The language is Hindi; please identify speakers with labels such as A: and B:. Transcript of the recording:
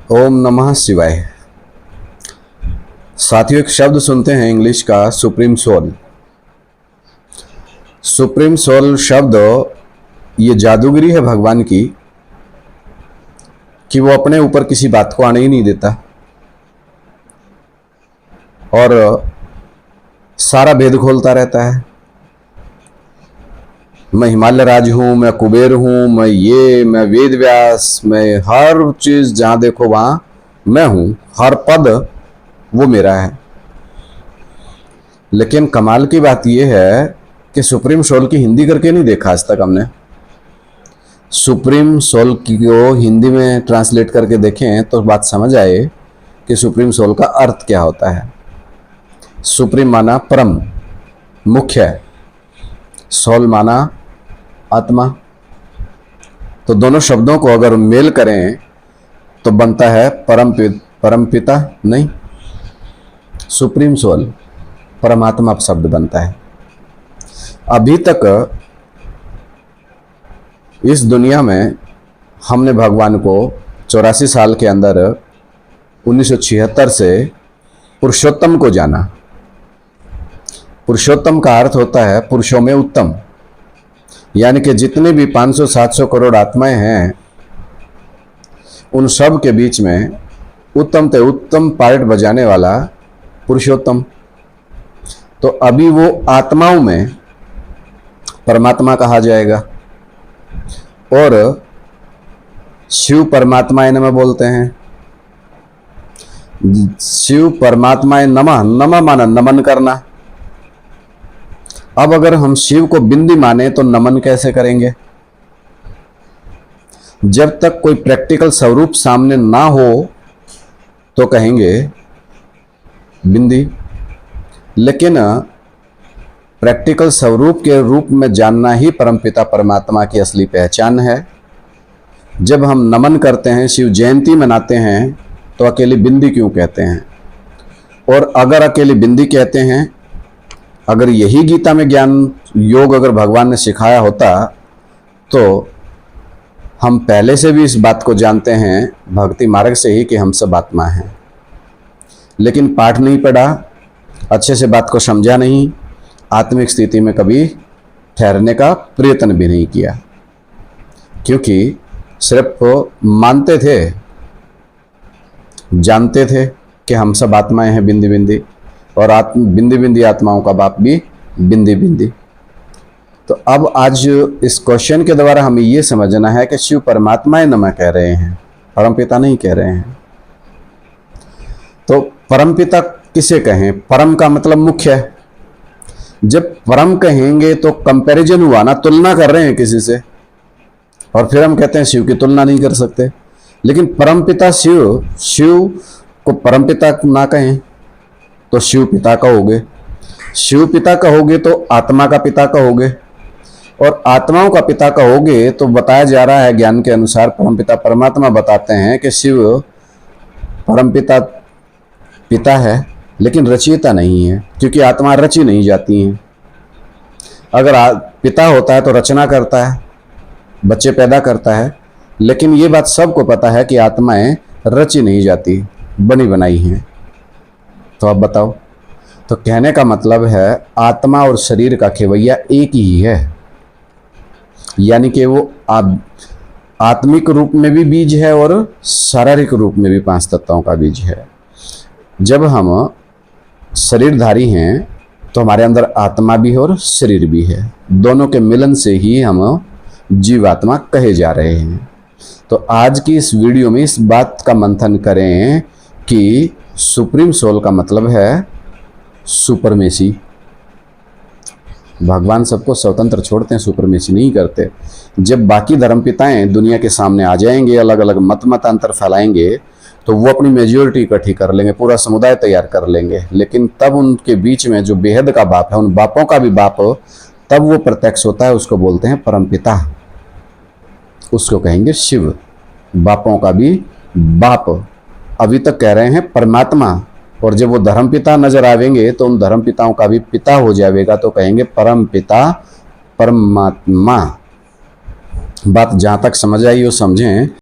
A: ओम नमः शिवाय। साथियों, एक शब्द सुनते हैं इंग्लिश का, सुप्रीम सोल। सुप्रीम सोल शब्द ये जादूगरी है भगवान की कि वो अपने ऊपर किसी बात को आने ही नहीं देता और सारा भेद खोलता रहता है। मैं हिमालय राज हूं, मैं कुबेर हूं, मैं वेद व्यास, मैं हर चीज जहां देखो वहां मैं हूं, हर पद वो मेरा है। लेकिन कमाल की बात यह है कि सुप्रीम सोल की हिंदी करके नहीं देखा आज तक हमने। सुप्रीम सोल को हिंदी में ट्रांसलेट करके देखें तो बात समझ आए कि सुप्रीम सोल का अर्थ क्या होता है। सुप्रीम माना परम, मुख्य, सोल माना आत्मा। तो दोनों शब्दों को अगर मेल करें तो बनता है परम पिता नहीं, सुप्रीम सोल, परमात्मा शब्द बनता है। अभी तक इस दुनिया में हमने भगवान को 84 साल के अंदर 1976 से पुरुषोत्तम को जाना। पुरुषोत्तम का अर्थ होता है पुरुषों में उत्तम, यानी कि जितने भी 500-700 करोड़ आत्माएं हैं उन सब के बीच में उत्तम से उत्तम पार्ट बजाने वाला पुरुषोत्तम। तो अभी वो आत्माओं में परमात्मा कहा जाएगा और शिव परमात्माए नमः बोलते हैं। शिव परमात्माए नमः, नमः माना नमन करना। अब अगर हम शिव को बिंदी माने तो नमन कैसे करेंगे? जब तक कोई प्रैक्टिकल स्वरूप सामने ना हो तो कहेंगे बिंदी, लेकिन प्रैक्टिकल स्वरूप के रूप में जानना ही परमपिता परमात्मा की असली पहचान है। जब हम नमन करते हैं, शिव जयंती मनाते हैं, तो अकेली बिंदी क्यों कहते हैं? और अगर अकेली बिंदी कहते हैं, अगर यही गीता में ज्ञान योग अगर भगवान ने सिखाया होता तो हम पहले से भी इस बात को जानते हैं भक्ति मार्ग से ही कि हम सब आत्मा हैं। लेकिन पाठ नहीं पढ़ा, अच्छे से बात को समझा नहीं, आत्मिक स्थिति में कभी ठहरने का प्रयत्न भी नहीं किया, क्योंकि सिर्फ मानते थे, जानते थे कि हम सब आत्माएं हैं बिंदी बिंदी, और बिंदी बिंदी आत्माओं का बाप भी बिंदी बिंदी। तो अब आज इस क्वेश्चन के द्वारा हमें ये समझना है कि शिव परमात्माएं नमः कह रहे हैं, परमपिता नहीं कह रहे हैं। तो परमपिता किसे कहें? परम का मतलब मुख्य है। जब परम कहेंगे तो कंपैरिजन हुआ ना, तुलना कर रहे हैं किसी से, और फिर हम कहते हैं शिव की तुलना नहीं कर सकते। लेकिन परमपिता शिव, शिव को परमपिता ना कहें तो शिव पिता कहोगे, शिव पिता कहोगे तो आत्मा का पिता कहोगे, और आत्माओं का पिता कहोगे तो बताया जा रहा है ज्ञान के अनुसार, परमपिता परमात्मा बताते हैं कि शिव परमपिता पिता है लेकिन रचयिता नहीं है, क्योंकि आत्मा रची नहीं जाती हैं। अगर पिता होता है तो रचना करता है, बच्चे पैदा करता है, लेकिन ये बात सबको पता है कि आत्माएं रची नहीं जाती, बनी बनाई हैं। तो अब बताओ, तो कहने का मतलब है आत्मा और शरीर का खेवैया एक ही है, यानी कि वो आत्मिक रूप में भी बीज है और शारीरिक रूप में भी 5 तत्वों का बीज है। जब हम शरीरधारी हैं तो हमारे अंदर आत्मा भी है और शरीर भी है, दोनों के मिलन से ही हम जीवात्मा कहे जा रहे हैं। तो आज की इस वीडियो में इस बात का मंथन करें कि सुप्रीम सोल का मतलब है सुपरमेसी। भगवान सबको स्वतंत्र छोड़ते हैं, सुपरमेसी नहीं करते। जब बाकी धर्मपिताएं दुनिया के सामने आ जाएंगे, अलग अलग मतांतर फैलाएंगे, तो वो अपनी मेजोरिटी इकट्ठी कर लेंगे, पूरा समुदाय तैयार कर लेंगे। लेकिन तब उनके बीच में जो बेहद का बाप है, उन बापों का भी बाप तब वो प्रत्यक्ष होता है, उसको बोलते हैं परमपिता, उसको कहेंगे शिव, बापों का भी बाप। अभी तक कह रहे हैं परमात्मा, और जब वो धर्मपिता नजर आवेंगे तो उन धर्मपिताओं का भी पिता हो जाएगा, तो कहेंगे परमपिता परमात्मा। बात जहां तक समझ आई हो समझें।